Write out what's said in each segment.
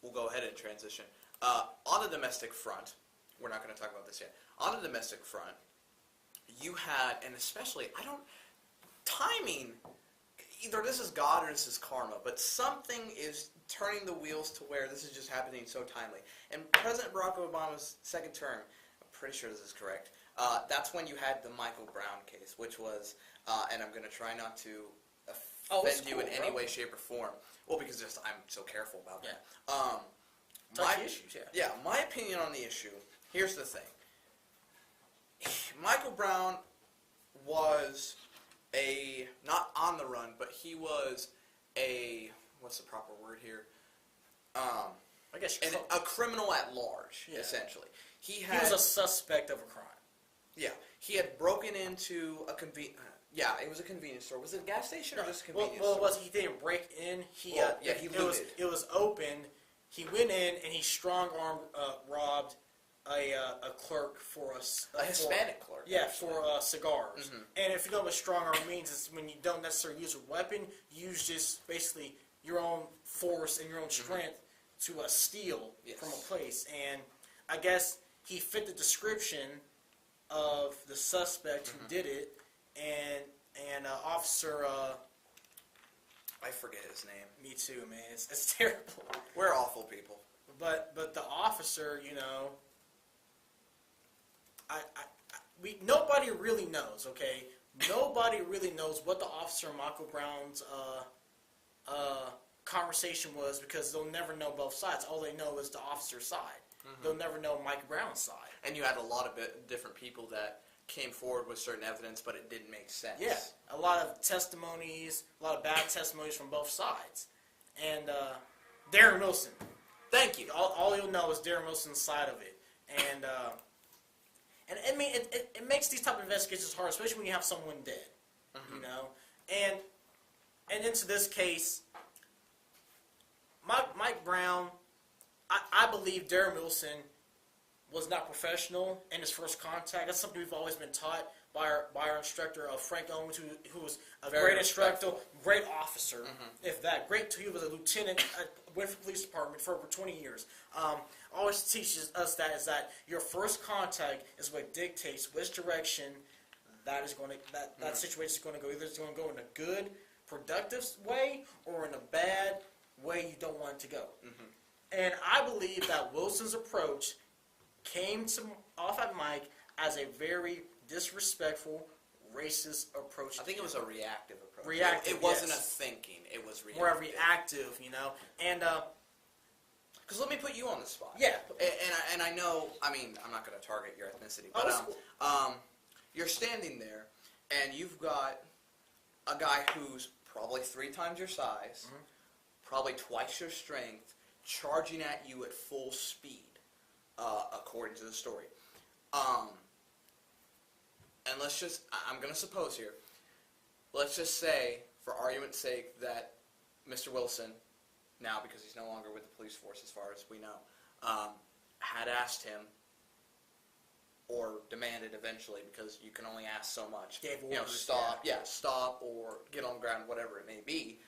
we'll go ahead and transition. On the domestic front, we're not going to talk about this yet. On the domestic front, you had, and especially, timing, either this is God or this is karma, but something is turning the wheels to where this is just happening so timely. In President Barack Obama's second term, I'm pretty sure this is correct, that's when you had the Michael Brown case, which was, and I'm going to try not to offend you in any way, shape, or form. Well, because I'm so careful about that. Touchy issues, Yeah, my opinion on the issue, here's the thing. Michael Brown was not on the run, but he was what's the proper word here? I guess a criminal at large, essentially. He was a suspect of a crime. Yeah, he had broken into a it was a convenience store. Was it a gas station or just a convenience store? Well, he didn't break in. He looted. It was open. He went in and he strong-armed robbed a clerk for a Hispanic clerk. Yeah, for cigars. Mm-hmm. And if you know what strong-arm means, it's when you don't necessarily use a weapon, you use just basically your own force and your own strength to steal from a place. And I guess he fit the description of the suspect who did it, and Officer. I forget his name. Me too, man. It's terrible. We're awful people. But the officer, nobody really knows. Okay, nobody really knows what the officer and Michael Brown's conversation was, because they'll never know both sides. All they know is the officer's side. Mm-hmm. They'll never know Mike Brown's side. And you had a lot of different people that came forward with certain evidence, but it didn't make sense. Yeah, a lot of testimonies, a lot of bad testimonies from both sides. And Darren Wilson. Thank you. All you'll know is Darren Wilson's side of it. And I mean, it makes these type of investigations hard, especially when you have someone dead. Mm-hmm. And into this case, Mike Brown, I believe Darren Wilson was not professional in his first contact. That's something we've always been taught by our instructor, Frank Owens, who was a great instructor, great officer. Mm-hmm. If that, great, he was a lieutenant at Bradford Police Department for over 20 years. Always teaches us that your first contact is what dictates which direction that situation is going to go. Either it's going to go in a good, productive way, or in a bad way you don't want it to go. Mm-hmm. And I believe that Wilson's approach came off at Mike as a very disrespectful, racist approach. I think it was a reactive approach. Reactive, It wasn't a thinking. It was reactive. More reactive, And because let me put you on the spot. Yeah. And I know. I mean, I'm not going to target your ethnicity, but you're standing there, and you've got a guy who's probably 3 times your size, probably twice your strength, charging at you at full speed. According to the story. And I'm going to suppose here, let's just say, for argument's sake, that Mr. Wilson, now because he's no longer with the police force as far as we know, had asked him, or demanded eventually, because you can only ask so much, stop, or get on the ground, whatever it may be,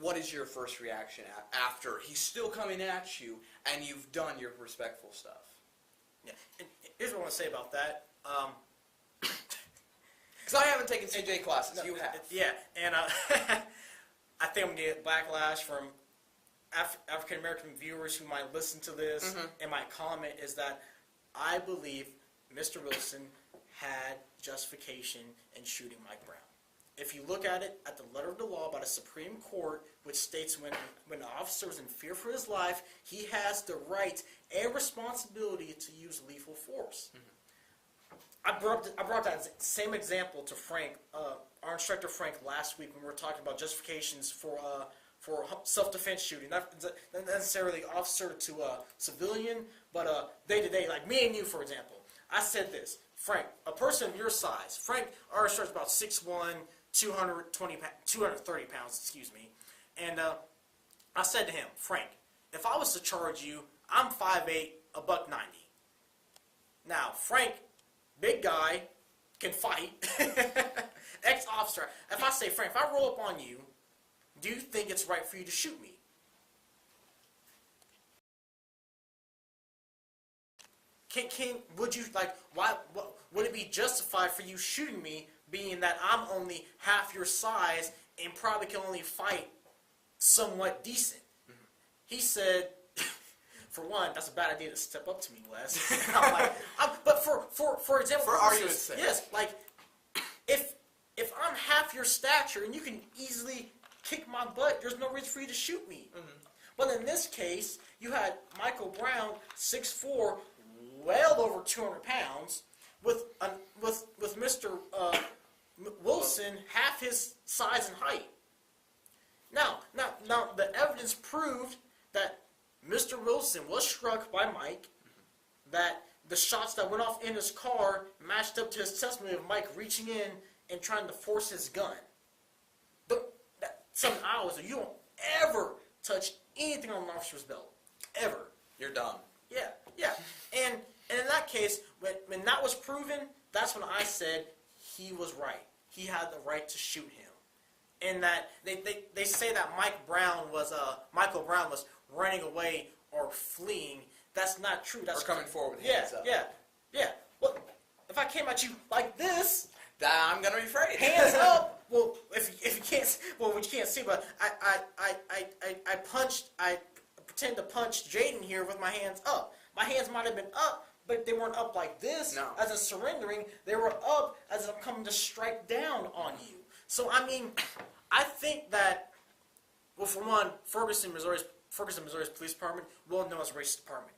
what is your first reaction after he's still coming at you and you've done your respectful stuff? Yeah. And here's what I want to say about that. Because I haven't taken CJ classes. You have. Yeah. And I think I'm going to get backlash from African-American viewers who might listen to this and might comment, is that I believe Mr. Wilson had justification in shooting Mike Brown. If you look at it, at the letter of the law by the Supreme Court, which states when an officer is in fear for his life, he has the right and responsibility to use lethal force. Mm-hmm. I brought that same example to Frank, our instructor Frank, last week when we were talking about justifications for self-defense shooting, not necessarily officer to civilian, but day-to-day, like me and you, for example. I said this, Frank, a person of your size, Frank, our instructor's about 6'1", 230 pounds, excuse me. And I said to him, Frank, if I was to charge you, I'm 5'8", $190. Now, Frank, big guy, can fight, ex-officer. If I say, Frank, if I roll up on you, do you think it's right for you to shoot me? Would you, like, would it be justified for you shooting me, being that I'm only half your size and probably can only fight somewhat decent? Mm-hmm. He said, for one, that's a bad idea to step up to me, Wes. I'm like, but for example, for argument's sake, yes, like, if I'm half your stature and you can easily kick my butt, there's no reason for you to shoot me. Mm-hmm. But in this case, you had Michael Brown, 6'4", well over 200 pounds, with Mr. Wilson half his size and height. Now, the evidence proved that Mr. Wilson was struck by Mike, that the shots that went off in his car matched up to his testimony of Mike reaching in and trying to force his gun. But something I always say, you don't ever touch anything on an officer's belt. Ever. You're done. Yeah. And in that case, when that was proven, that's when I said he was right. He had the right to shoot him. And that they say that Michael Brown was running away or fleeing. That's not true. That's or coming forward with hands up. Yeah. Well, if I came at you like this, I'm gonna be afraid. Hands up. Well, if you can't, well, what you can't see, but I pretend to punch Jaden here with my hands up. My hands might have been up, but they weren't up like this. No. As in surrendering, they were up as I'm coming to strike down on you. So I mean, I think that, well, for one, Ferguson, Missouri's police department, well known as racist department.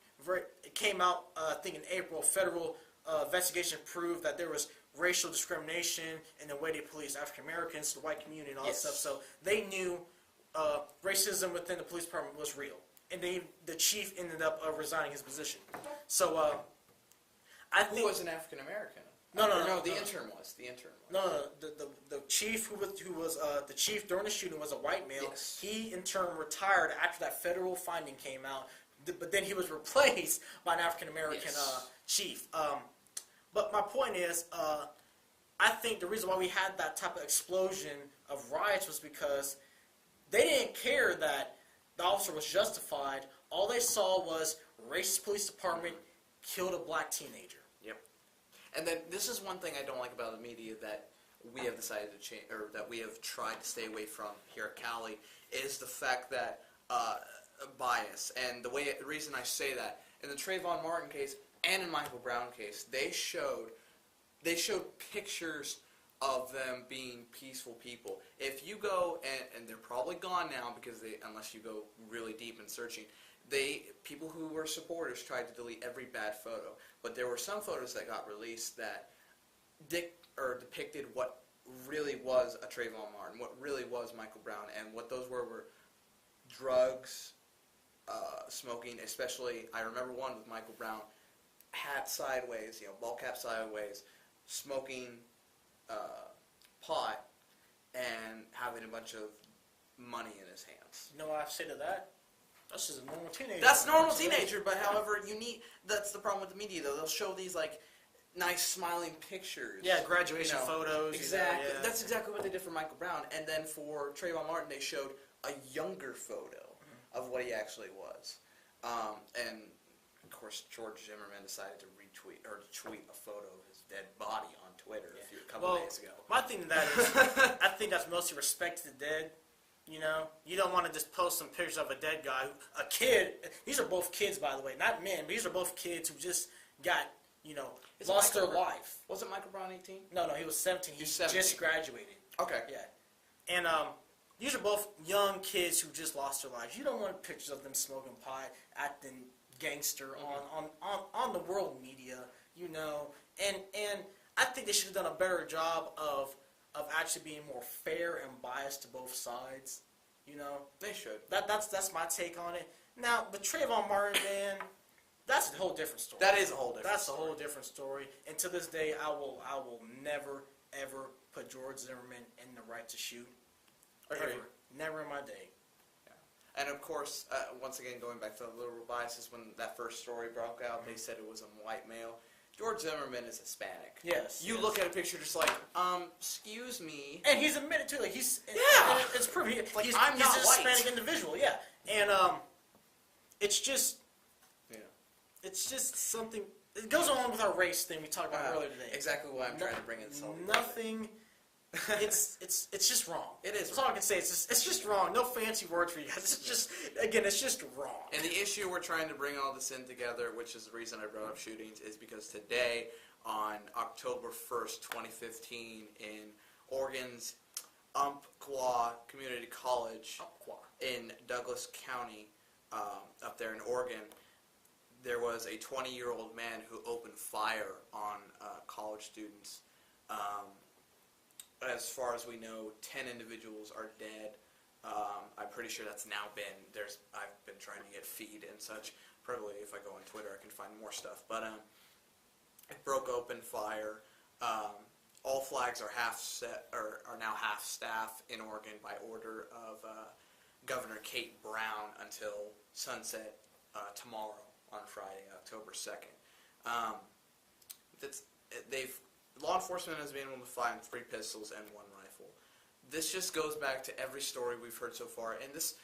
It came out, I think in April, federal investigation proved that there was racial discrimination in the way they police African Americans, the white community, and all that stuff. So they knew racism within the police department was real, and the chief ended up resigning his position. So I think who was an African American? No. The intern was. No. The chief who was the chief during the shooting was a white male. Yes. He in turn retired after that federal finding came out, but then he was replaced by an African American chief. But my point is, I think the reason why we had that type of explosion of riots was because they didn't care that the officer was justified. All they saw was racist police department killed a black teenager. Yep. And then this is one thing I don't like about the media that we have decided to change, or that we have tried to stay away from here at Cali, is the fact that bias. And the reason I say that, in the Trayvon Martin case and in Michael Brown case, they showed pictures of them being peaceful people. If you go, and they're probably gone now because unless you go really deep in searching, people who were supporters tried to delete every bad photo. But there were some photos that got released that depicted what really was a Trayvon Martin, what really was Michael Brown, and what those were drugs, smoking, especially, I remember one with Michael Brown, hat sideways, ball cap sideways, smoking pot, and having a bunch of money in his hands. You know what I have to say to that? That's just a normal teenager. That's a normal teenager, but however, that's the problem with the media, though. They'll show these, nice smiling pictures. Yeah, graduation photos. Exactly. Yeah. That's exactly what they did for Michael Brown. And then for Trayvon Martin, they showed a younger photo of what he actually was. And, of course, George Zimmerman decided to tweet a photo of his dead body on Twitter a couple days ago. My thing to that is, I think that's mostly respect to the dead. You don't want to just post some pictures of a dead guy, a kid. These are both kids, by the way, not men. But these are both kids who just got, lost their life. Wasn't Michael Brown 18? No, he was 17. He just graduated. Okay. Yeah. And these are both young kids who just lost their lives. You don't want pictures of them smoking pot, acting gangster on the world media, And I think they should have done a better job of actually being more fair and biased to both sides. They should. That's my take on it. Now, the Trayvon Martin man, that's a whole different story. That is a whole different That's story. a whole different story. And to this day, I will never, ever put George Zimmerman in the right to shoot. Agreed. Ever. Never in my day. Yeah. And of course, once again, going back to the liberal biases, when that first story broke out, they said it was a white male. George Zimmerman is Hispanic. Yes. You look at a picture just like, excuse me. And he's admitted to it. Like, he's... Yeah! And it's proven. Like, he's I'm not a white. Hispanic individual, yeah. And, it's just... Yeah. It's just something... It goes along with our race thing we talked about earlier today. Exactly why I'm trying to bring in this whole nothing... it's just wrong. It is. That's all I can say. It's just wrong. No fancy words for you guys. It's just, again, it's just wrong. And the issue we're trying to bring all this in together, which is the reason I brought up shootings, is because today, on October 1st, 2015, in Oregon's Umpqua Community College in Douglas County, up there in Oregon, there was a 20-year-old man who opened fire on college students. As far as we know, 10 individuals are dead. I'm pretty sure that's now been, I've been trying to get feed and such. Probably if I go on Twitter I can find more stuff. But it broke open fire. All flags are are now half staff in Oregon by order of Governor Kate Brown until sunset tomorrow on Friday, October 2nd. Law enforcement has been able to find 3 pistols and 1 rifle. This just goes back to every story we've heard so far, and this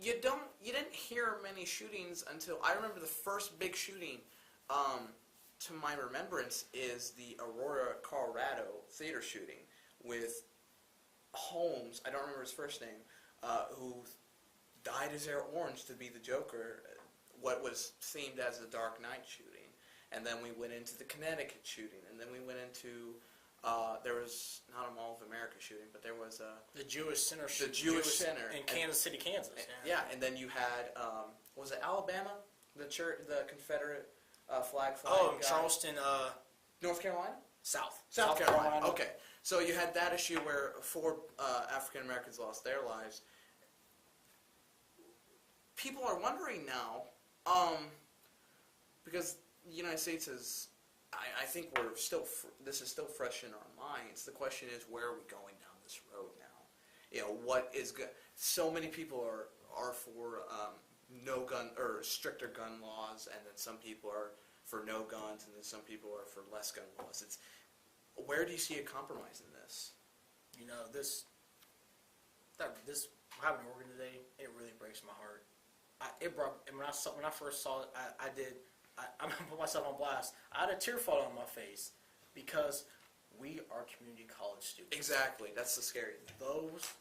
you didn't hear many shootings until I remember the first big shooting. To my remembrance, is the Aurora, Colorado theater shooting with Holmes. I don't remember his first name, who dyed his hair orange to be the Joker. What was themed as a Dark Knight shooting. And then we went into the Connecticut shooting, and then we went into, there was not a Mall of America shooting, but there was the Jewish Center the Jewish Center in Kansas City, Kansas. Yeah, and then you had, was it Alabama? The Confederate flag. Oh, Charleston, North Carolina? South Carolina. Okay, so you had that issue where 4 African Americans lost their lives. People are wondering now, because the United States is, I think we're still, this is still fresh in our minds. The question is, where are we going down this road now? You know, what is good? So many people are for no gun, or stricter gun laws, and then some people are for no guns, and then some people are for less gun laws. Where do you see a compromise in this? You know, this having Oregon today, it really breaks my heart. When I first saw it, I'm going to put myself on blast. I had a tear fall on my face because we are community college students. Exactly. That's the scary thing. Those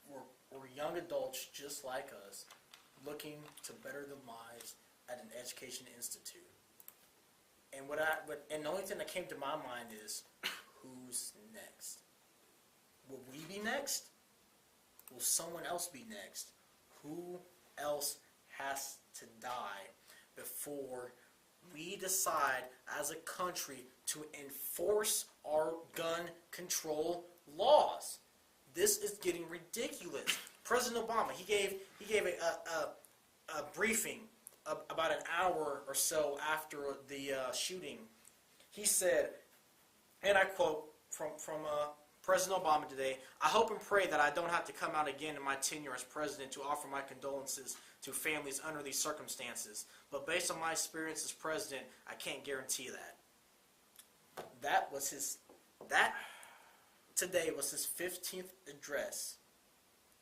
were young adults just like us looking to better their lives at an education institute. And the only thing that came to my mind is, who's next? Will we be next? Will someone else be next? Who else has to die before we decide as a country to enforce our gun control laws? This is getting ridiculous. President Obama, he gave a briefing about an hour or so after the shooting. He said, and I quote from President Obama today, "I hope and pray that I don't have to come out again in my tenure as president to offer my condolences to families under these circumstances. But based on my experience as president, I can't guarantee that." That today was his 15th address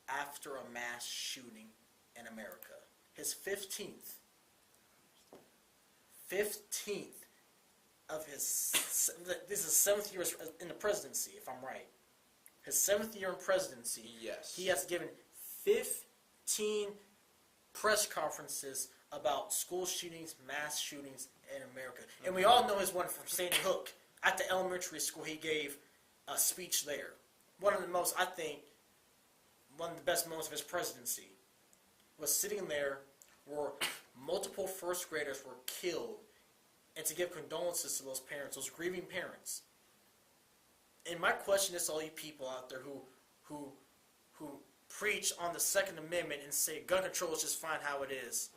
after a mass shooting in America. His 15th of his, this is 7th year in the presidency, if I'm right. His 7th year in presidency. Yes. He has given 15 press conferences about school shootings, mass shootings in America. And we all know his one from Sandy Hook. At the elementary school, he gave a speech there. One of the best moments of his presidency was sitting there where multiple first graders were killed, and to give condolences to those parents, those grieving parents. And my question is to all you people out there who preach on the Second Amendment and say gun control is just fine how it is.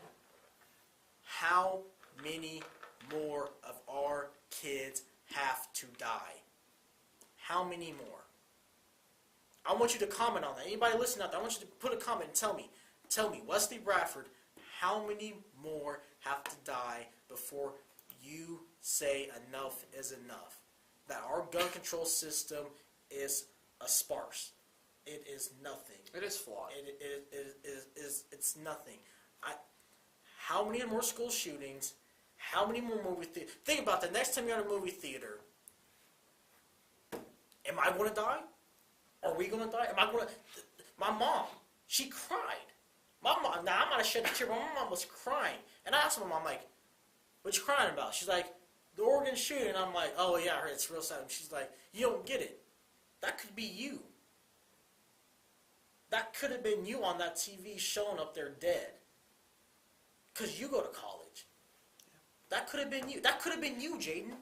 How many more of our kids have to die? How many more? I want you to comment on that. Anybody listening out there, I want you to put a comment and tell me, Wesley Bradford, how many more have to die before you say enough is enough. That our gun control system is a sparse. It is nothing. It is flawed. It's nothing. How many more school shootings? How many more movie theaters? Think about the next time you're at a movie theater. Am I going to die? Are we going to die? Am I going to? My mom, she cried. My mom. Now I'm not shed a tear, but my mom was crying, and I asked my mom, like, "What you crying about?" She's like, "The Oregon shooting." And I'm like, "Oh yeah, I heard it's real sad." And she's like, "You don't get it. That could be you. That could have been you on that TV showing up there dead. Because you go to college. That could have been you. That could have been you, Jaden.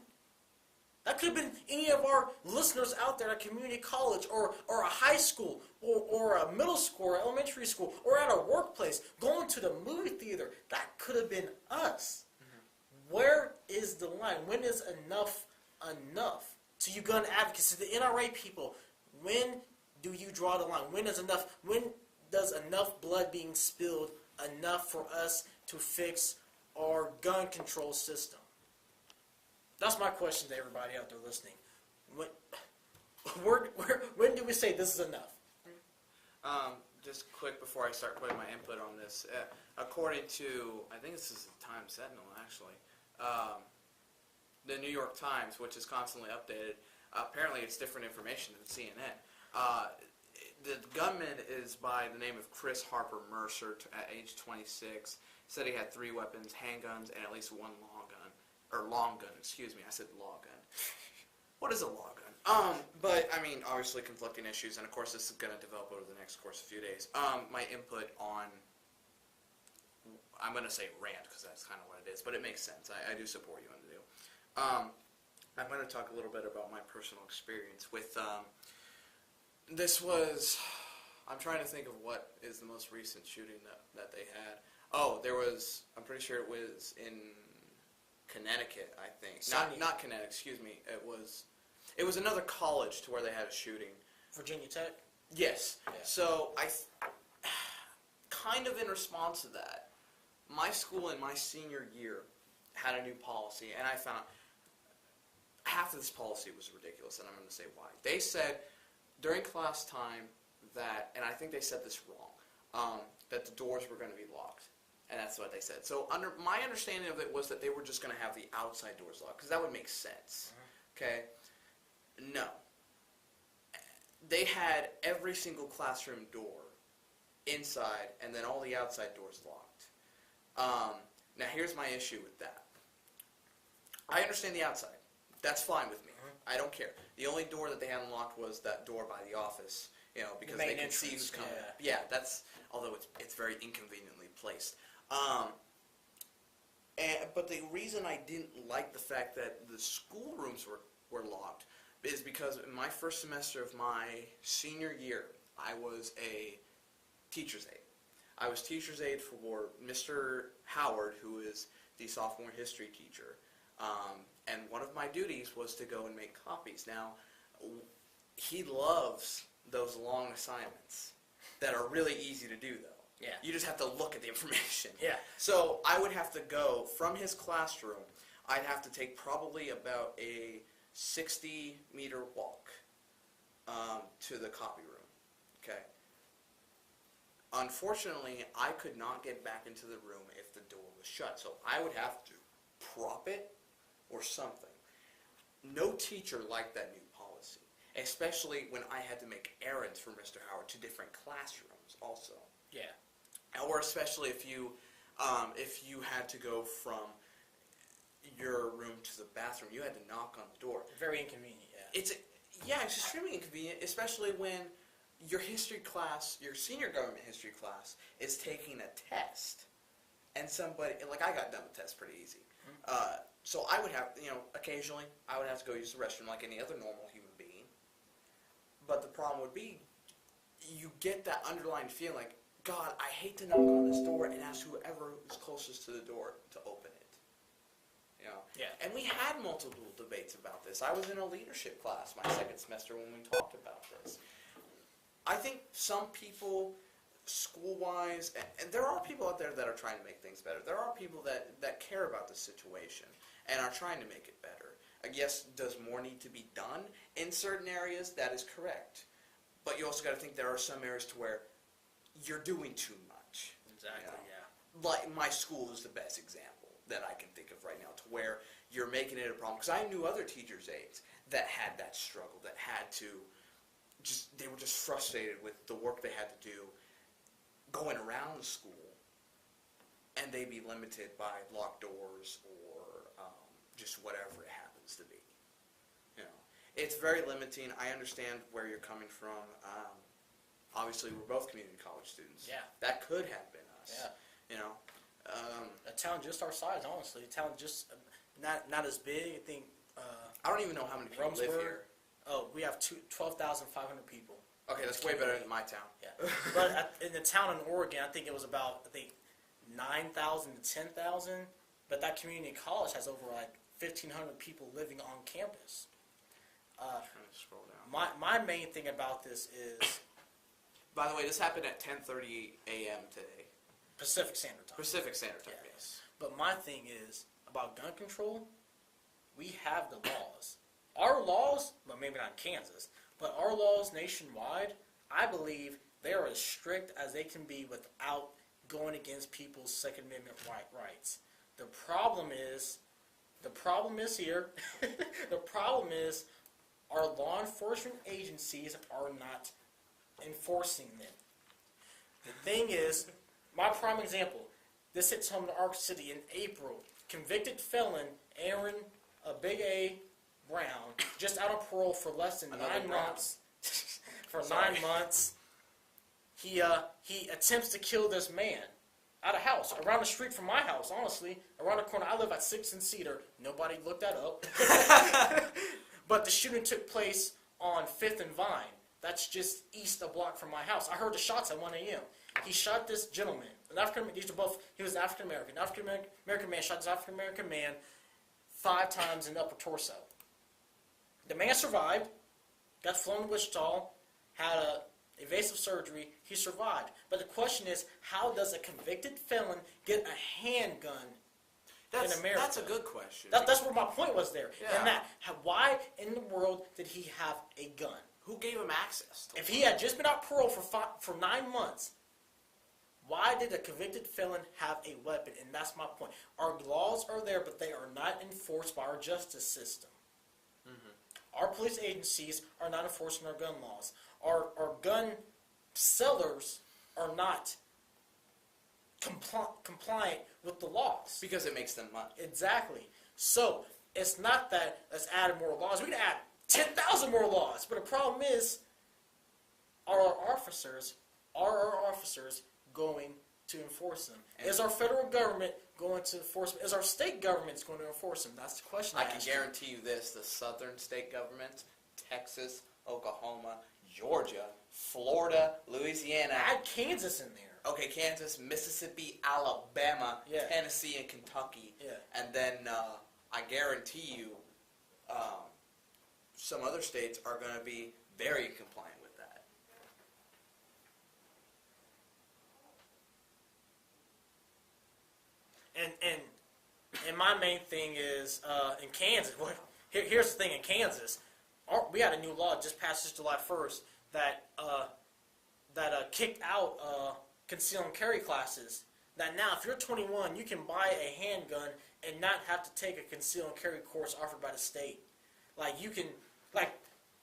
That could have been any of our listeners out there at community college or a high school or a middle school or elementary school or at a workplace going to the movie theater. That could have been us. Mm-hmm. Where is the line? When is enough enough? To you gun advocates, to the NRA people, when do you draw the line? When is enough? When does enough blood being spilled enough for us to fix our gun control system? That's my question to everybody out there listening. When do we say this is enough? Just quick before I start putting my input on this, according to, I think this is the Times Sentinel actually, the New York Times, which is constantly updated, apparently it's different information than CNN. The gunman is by the name of Chris Harper Mercer at age 26. Said he had 3 weapons, handguns, and at least 1 long gun, excuse me. I said law gun. What is a law gun? But, I mean, obviously conflicting issues, and of course this is going to develop over the next course of few days. My input on, I'm going to say rant, because that's kind of what it is, but it makes sense. I do support you on the deal. I'm going to talk a little bit about my personal experience with, this was, I'm trying to think of what is the most recent shooting that they had. Oh, there was, I'm pretty sure it was in Connecticut, I think. Not Connecticut, excuse me. It was another college to where they had a shooting. Virginia Tech? Yes. Yeah. So kind of in response to that, my school in my senior year had a new policy, and I found half of this policy was ridiculous, and I'm going to say why. They said during class time that, and I think they said this wrong, that the doors were going to be locked. And that's what they said. So my understanding of it was that they were just going to have the outside doors locked, because that would make sense. Okay? No. They had every single classroom door inside, and then all the outside doors locked. Now, here's my issue with that. I understand the outside. That's fine with me. I don't care. The only door that they had unlocked was that door by the office, because they can see who's coming. Yeah, that's, although it's very inconveniently placed. But the reason I didn't like the fact that the schoolrooms were locked is because in my first semester of my senior year, I was a teacher's aide. I was teacher's aide for Mr. Howard, who is the sophomore history teacher. And one of my duties was to go and make copies. Now, he loves those long assignments that are really easy to do, though. Yeah. You just have to look at the information. Yeah. So I would have to go from his classroom. I'd have to take probably about a 60-meter walk to the copy room. Okay. Unfortunately, I could not get back into the room if the door was shut. So I would have to prop it or something. No teacher liked that new policy, especially when I had to make errands for Mr. Howard to different classrooms also. Yeah. Or especially if you had to go from your room to the bathroom, you had to knock on the door. Very inconvenient, yeah. It's extremely inconvenient, especially when your history class, your senior government history class, is taking a test. And somebody, like I got done with tests pretty easy. So I would have, occasionally, I would have to go use the restroom like any other normal human being. But the problem would be, you get that underlying feeling like, God, I hate to knock on this door and ask whoever is closest to the door to open it. Yeah. And we had multiple debates about this. I was in a leadership class my second semester when we talked about this. I think some people school-wise, and there are people out there that are trying to make things better. There are people that care about the situation and are trying to make it better. I guess, does more need to be done in certain areas? That is correct. But you also got to think there are some areas to where you're doing too much. Exactly, you know? yeah. Like, my school is the best example that I can think of right now, to where you're making it a problem. Because I knew other teachers' aides that had that struggle, that had to they were just frustrated with the work they had to do going around school, and they'd be limited by locked doors or just whatever it happens to be. You know, it's very limiting. I understand where you're coming from. Obviously, we're both community college students. Yeah. That could have been us. Yeah. You know, a town just our size, honestly. A town just not as big. I think. I don't even know how many people live here. Oh, we have 12,500 people. Okay, that's way better than my town. Yeah, but in the town in Oregon, I think it was about 9,000 to 10,000. But that community college has over 1,500 people living on campus. Trying to scroll down. My main thing about this is, by the way, this happened at 10:30 a.m. today. Pacific Standard Time. Pacific Standard Time, Yeah. yes. But my thing is about gun control. We have the laws. Our laws, but maybe not in Kansas, but our laws nationwide, I believe they are as strict as they can be without going against people's Second Amendment rights. The problem is here, the problem is our law enforcement agencies are not enforcing them. The thing is, my prime example, this hits home to Ark City in April. Convicted felon Aaron, Big A, Brown, just out on parole for less than 9 months. For 9 months, he attempts to kill this man at a house around the street from my house. Honestly, around the corner. I live at 6th and Cedar. Nobody looked that up. But the shooting took place on 5th and Vine. That's just east a block from my house. I heard the shots at 1 a.m. He shot this gentleman. He was an African American. African American man shot this African American man 5 times in the upper torso. The man survived, got flown to Wichita, had a evasive surgery. He survived. But the question is, how does a convicted felon get a handgun in America? That's a good question. That's where my point was there. Yeah. And why in the world did he have a gun? Who gave him access to it? If he had just been out parole for 9 months, why did a convicted felon have a weapon? And that's my point. Our laws are there, but they are not enforced by our justice system. Our police agencies are not enforcing our gun laws. Our gun sellers are not compliant with the laws. Because it makes them money. Exactly. So, it's not that let's add more laws. We can add 10,000 more laws. But the problem is, are our officers going to enforce them? Is our federal government going to enforce them? Is our state government going to enforce them? That's the question I can guarantee you this. The southern state governments, Texas, Oklahoma, Georgia, Florida, Louisiana. Add Kansas in there. Okay, Kansas, Mississippi, Alabama, Yeah. Tennessee, and Kentucky. Yeah. And then I guarantee you some other states are going to be very compliant with that. And my main thing is in Kansas. Well, here's the thing in Kansas. We had a new law just passed this July 1st that kicked out conceal and carry classes. That now, if you're 21, you can buy a handgun and not have to take a conceal and carry course offered by the state. Like you can,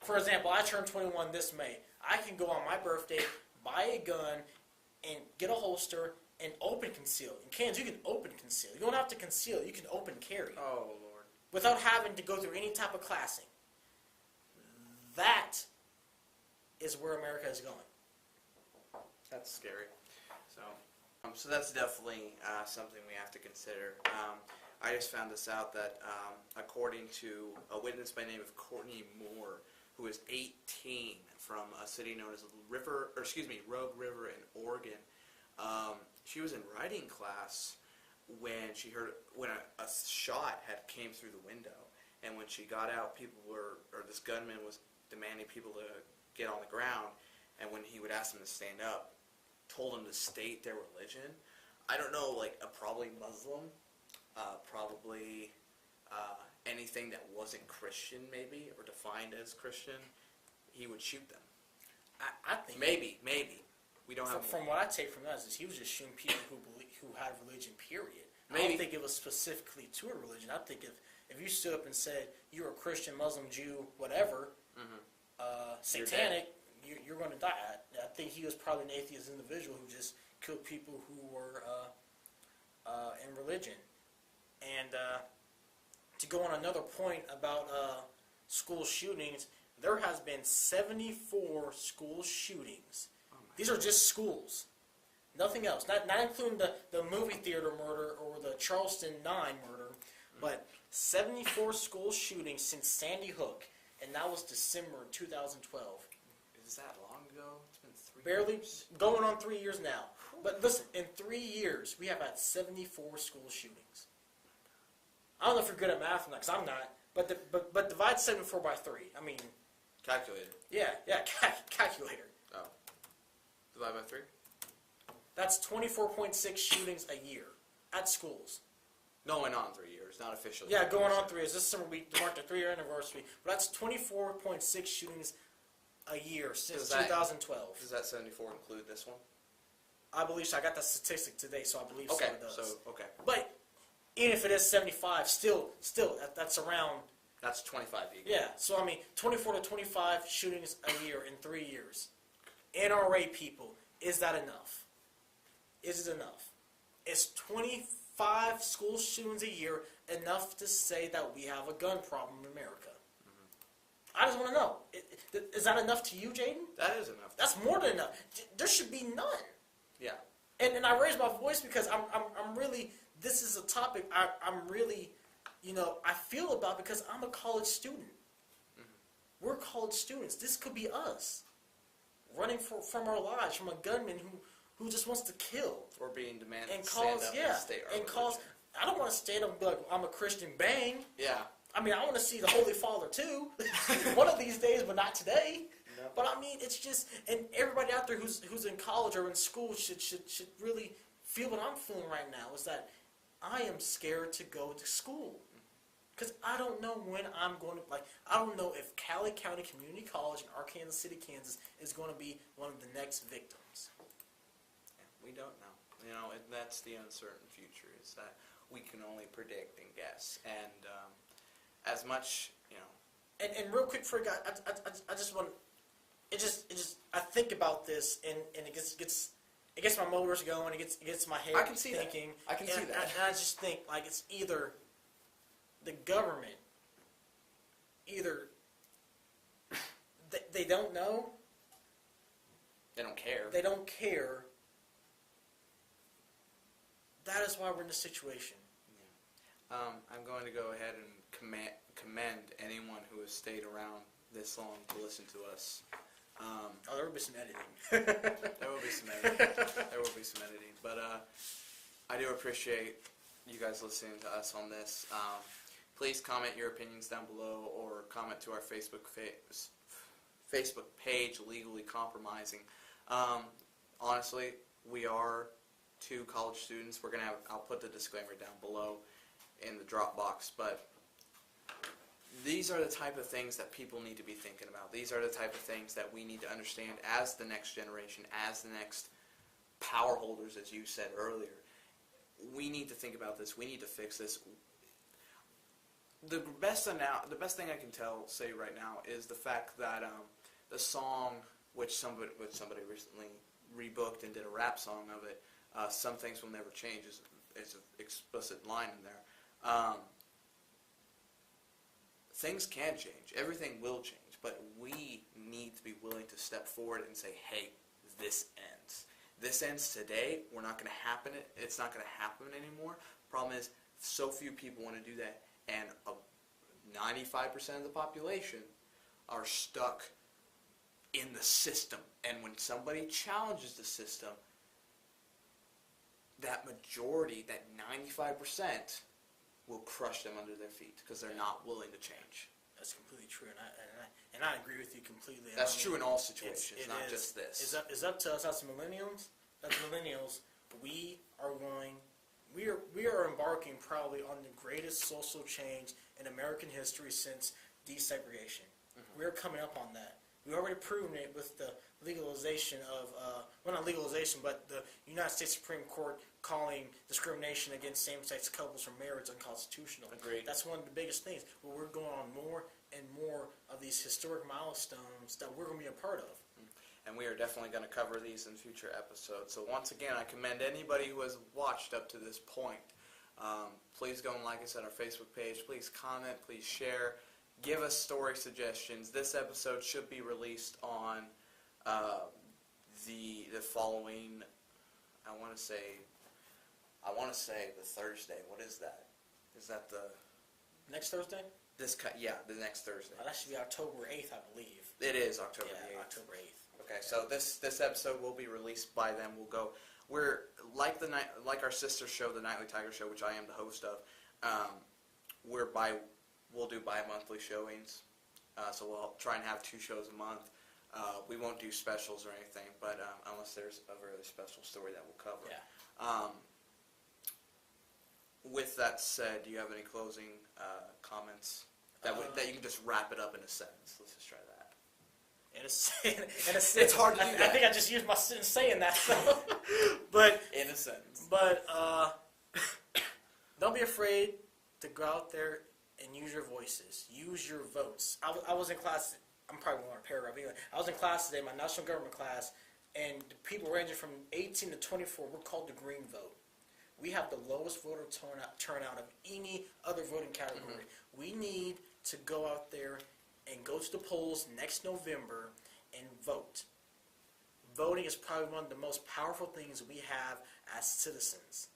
for example, I turned 21 this May. I can go on my birthday, buy a gun, and get a holster and open conceal. In Kansas, you can open conceal. You don't have to conceal. You can open carry. Oh, Lord. Without having to go through any type of classing. That is where America is going. That's scary. So that's definitely something we have to consider. I just found this out that according to a witness by the name of Courtney Moore, who is 18 from a city known as Rogue River in Oregon, she was in writing class when she heard a shot had came through the window, and when she got out, this gunman was demanding people to get on the ground, and when he would ask them to stand up, told them to state their religion, I don't know, like probably Muslim, probably anything that wasn't Christian, maybe, or defined as Christian, he would shoot them. I think maybe we don't have. From what I take from that is he was just shooting people who had religion. Period. Maybe. I don't think it was specifically to a religion. I think if you stood up and said you're a Christian, Muslim, Jew, whatever, satanic, you're going to die. I think he was probably an atheist individual who just killed people who were in religion. And to go on another point about school shootings, there has been 74 school shootings. These are just schools. Nothing else. Not including the movie theater murder or the Charleston 9 murder, but 74 school shootings since Sandy Hook, and that was December 2012. Is that long ago? It's been 3 Barely years. going on 3 years now. But listen, in 3 years, we have had 74 school shootings. I don't know if you're good at math or not, because I'm not. But divide 74 by 3. I mean, Calculator. yeah, calculator. Oh. Divide by 3? That's 24.6 shootings a year at schools. Going on 3 years, not officially. Yeah, going on 3 years. This summer we marked the 3-year anniversary. But that's 24.6 shootings a year since 2012. Does that 74 include this one? I believe so. I got that statistic today, so I believe so it does. Okay. But even if it is 75, still, that's around. That's 25 a year. Yeah, so I mean, 24 to 25 shootings a year in 3 years. NRA people, is that enough? Is it enough? Is 25 school shootings a year enough to say that we have a gun problem in America? I just want to know. Is that enough to you, Jaden? That is enough. That's more than enough. There should be none. Yeah. And I raise my voice because I'm really, this is a topic I'm really, I feel about because I'm a college student. Mm-hmm. We're college students. This could be us running from our lives from a gunman who just wants to kill. Or being demanded and to cause, stand up yeah, and state our and cause. I don't want to stand up and be like, I'm a Christian, bang. Yeah. I mean, I want to see the Holy Father too, one of these days, but not today. No. But I mean, it's just, and everybody out there who's in college or in school should really feel what I'm feeling right now. Is that I am scared to go to school because I don't know when I'm going to I don't know if Cali County Community College in Arkansas City, Kansas, is going to be one of the next victims. Yeah, we don't know. And that's the uncertain future. Is that we can only predict and guess. And as much, And real quick, for I just want. It just I think about this and it gets my motors going. It gets my head I can see thinking. That. I can see that. And I just think it's either the government, either they don't know, They don't care. they don't care. That is why we're in this situation. Yeah. I'm going to go ahead and commend anyone who has stayed around this long to listen to us. There will be some editing. There will be some editing. There will be some editing. But I do appreciate you guys listening to us on this. Please comment your opinions down below or comment to our Facebook page, Legally Compromising. Honestly, we are 2 college students. We're going to have, I'll put the disclaimer down below in the Dropbox, but these are the type of things that people need to be thinking about. These are the type of things that we need to understand as the next generation, as the next power holders, as you said earlier. We need to think about this. We need to fix this. The best thing I can say right now is the fact that the song, which somebody recently rebooked and did a rap song of it, Some Things Will Never Change, is an explicit line in there. Things can change. Everything will change. But we need to be willing to step forward and say, hey, this ends. This ends today. We're not going to happen. It's not going to happen anymore. Problem is, so few people want to do that. And 95% of the population are stuck in the system. And when somebody challenges the system, that majority, that 95%, will crush them under their feet because they're not willing to change. That's completely true, and I agree with you completely. That's true in all situations, not just this. It's up to us as millennials as millennials, we are embarking probably on the greatest social change in American history since desegregation. We're coming up on that. We already proven it with the legalization of, well, not legalization, but the United States Supreme Court calling discrimination against same-sex couples for marriage unconstitutional. Agreed. That's one of the biggest things. But we're going on more and more of these historic milestones that we're going to be a part of. And we are definitely going to cover these in future episodes. So once again, I commend anybody who has watched up to this point. Please go and like us on our Facebook page. Please comment. Please share. Give us story suggestions. This episode should be released on the following. I want to say the Thursday. What is that? Is that the Next Thursday? the next Thursday. That should be October 8th, I believe. It is October the 8th. October 8th. Okay, so this episode will be released by then. We're like our sister show, the Nightly Tiger Show, which I am the host of. We'll do bi-monthly showings, so we'll try and have 2 shows a month. We won't do specials or anything, but unless there's a really special story that we'll cover. Yeah. With that said, do you have any closing comments that you can just wrap it up in a sentence? Let's just try that. It's hard to do that. I think I just used my sentence saying that. So. But in a sentence. But don't be afraid to go out there and use your voices. Use your votes. I was in class. I'm probably going to paragraph anyway. I was in class today, my national government class, and the people ranging from 18 to 24 were called the green vote. We have the lowest voter turnout of any other voting category. Mm-hmm. We need to go out there and go to the polls next November and vote. Voting is probably one of the most powerful things we have as citizens.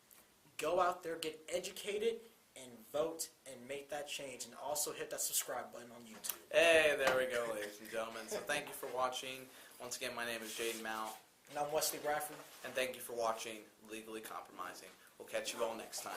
Go out there, get educated, and vote and make that change. And also hit that subscribe button on YouTube. Hey, there we go, ladies and gentlemen. So thank you for watching. Once again, my name is Jaden Mount. And I'm Wesley Bradford. And thank you for watching Legally Compromising. We'll catch you all next time.